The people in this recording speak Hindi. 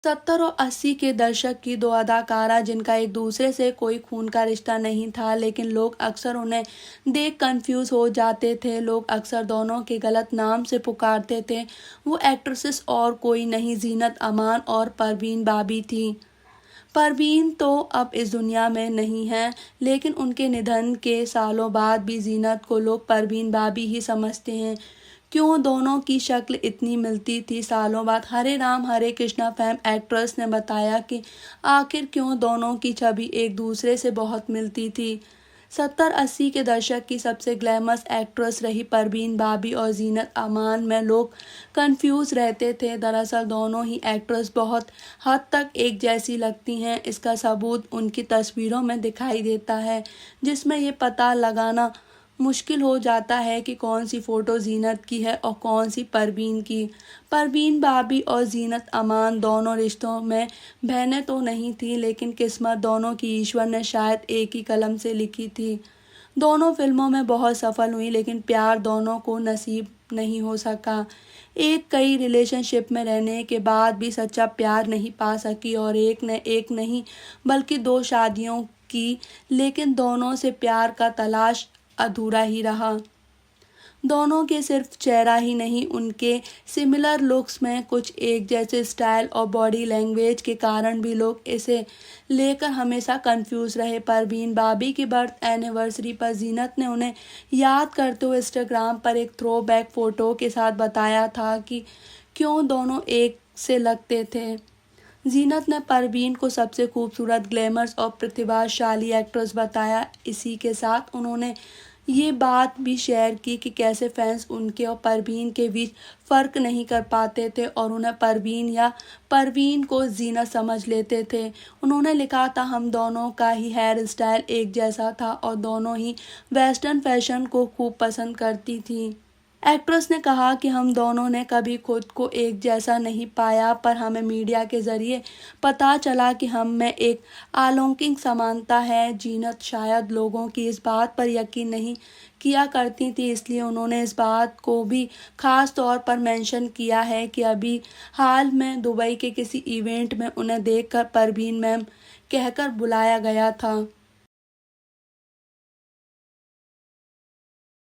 70 और 80 के दशक की दो अदाकारा जिनका एक दूसरे से कोई खून का रिश्ता नहीं था, लेकिन लोग अक्सर उन्हें देख कंफ्यूज हो जाते थे। लोग अक्सर दोनों के गलत नाम से पुकारते थे। वो एक्ट्रेसेस और कोई नहीं, जीनत अमान और परवीन बाबी थी। परवीन तो अब इस दुनिया में नहीं है, लेकिन उनके निधन के सालों बाद भी जीनत को लोग परवीन बाबी ही समझते हैं। क्यों दोनों की शक्ल इतनी मिलती थी? सालों बाद हरे राम हरे कृष्णा फेम एक्ट्रेस ने बताया कि आखिर क्यों दोनों की छवि एक दूसरे से बहुत मिलती थी। 70-80 के दशक की सबसे ग्लैमरस एक्ट्रेस रही परवीन बाबी और जीनत अमान में लोग कंफ्यूज रहते थे। दरअसल दोनों ही एक्ट्रेस बहुत हद तक एक जैसी लगती हैं। इसका सबूत उनकी तस्वीरों में दिखाई देता है, जिसमें ये पता लगाना मुश्किल हो जाता है कि कौन सी फ़ोटो जीनत की है और कौन सी परवीन की। परवीन बाबी और जीनत अमान दोनों रिश्तों में बहनें तो नहीं थीं, लेकिन किस्मत दोनों की ईश्वर ने शायद एक ही कलम से लिखी थी। दोनों फिल्मों में बहुत सफल हुई, लेकिन प्यार दोनों को नसीब नहीं हो सका। एक कई रिलेशनशिप में रहने के बाद भी सच्चा प्यार नहीं पा सकी और एक नहीं बल्कि दो शादियों की, लेकिन दोनों से प्यार का तलाश अधूरा ही रहा। दोनों के सिर्फ चेहरा ही नहीं, उनके सिमिलर लुक्स में कुछ एक जैसे स्टाइल और बॉडी लैंग्वेज के कारण भी लोग इसे लेकर हमेशा कंफ्यूज रहे। परवीन बाबी की बर्थ एनिवर्सरी पर जीनत ने उन्हें याद करते हुए इंस्टाग्राम पर एक थ्रो बैक फोटो के साथ बताया था कि क्यों दोनों एक से लगते थे। जीनत ने परवीन को सबसे खूबसूरत, ग्लैमरस और प्रतिभाशाली एक्ट्रेस बताया। इसी के साथ उन्होंने ये बात भी शेयर की कि कैसे फैंस उनके और परवीन के बीच फ़र्क नहीं कर पाते थे और उन्हें परवीन या परवीन को जीनत समझ लेते थे। उन्होंने लिखा था, हम दोनों का ही हेयर स्टाइल एक जैसा था और दोनों ही वेस्टर्न फैशन को खूब पसंद करती थी। एक्ट्रेस ने कहा कि हम दोनों ने कभी खुद को एक जैसा नहीं पाया, पर हमें मीडिया के जरिए पता चला कि हम में एक अलौकिक समानता है। जीनत शायद लोगों की इस बात पर यकीन नहीं किया करती थी, इसलिए उन्होंने इस बात को भी खास तौर पर मेंशन किया है कि अभी हाल में दुबई के किसी इवेंट में उन्हें देखकर परवीन मैम कहकर बुलाया गया था।